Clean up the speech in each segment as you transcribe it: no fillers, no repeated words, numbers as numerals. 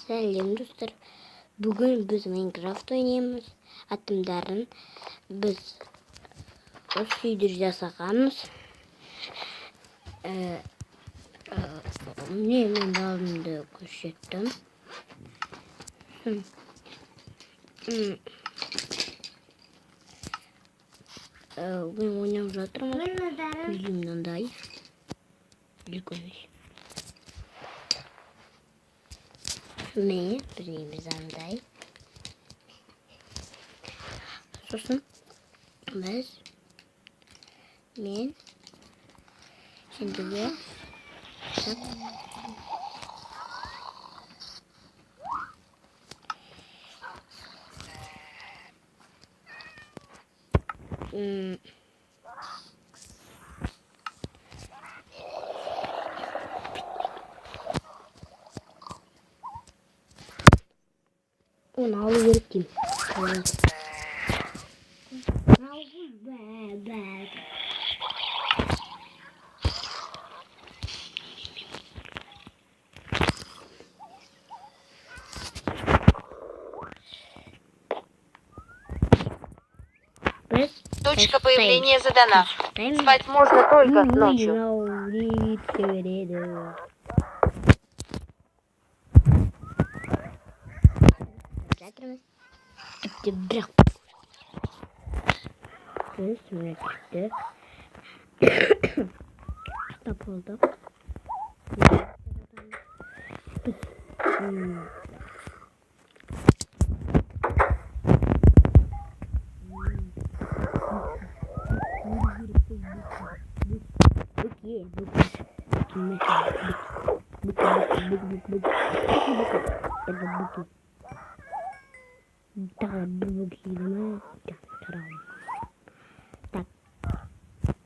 Сәлем достар. Бүгін біз Майнкрафт ойнаймыз. Атомдарын біз осы үйді жасағанбыз. Мен балымды көрсеттім. Мен ойнап жатырмын. Білім мынандай. Үлкенміз. Міне, біліміміз андай. Сосын біз мен şimdiге onu alıverdim. Точка появления задана. Спать можно только ночью. Stop oldu.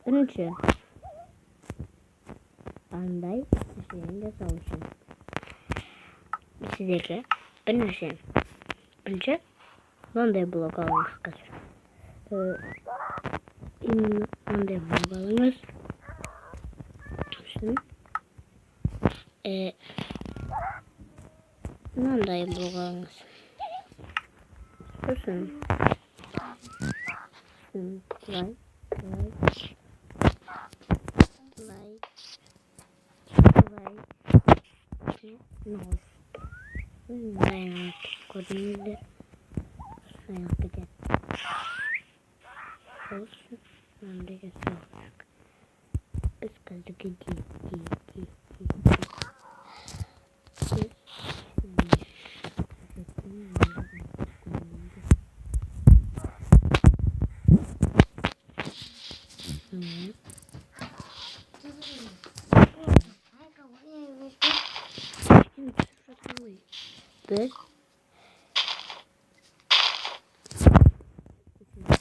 Önce андай şeyinde savaşın. Sizce önce андай blok alınız arkadaşlar. Андай blok alınız. Şimdi андай blok alınız. Sosun. Like. No. Ben kodunu saya yapacağım. Olsun. Ben de yapacağım. Biz kaldık gidi. Biz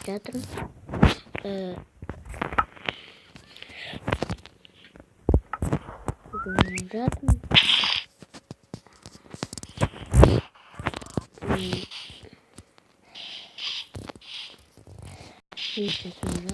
teatro Neyse sonra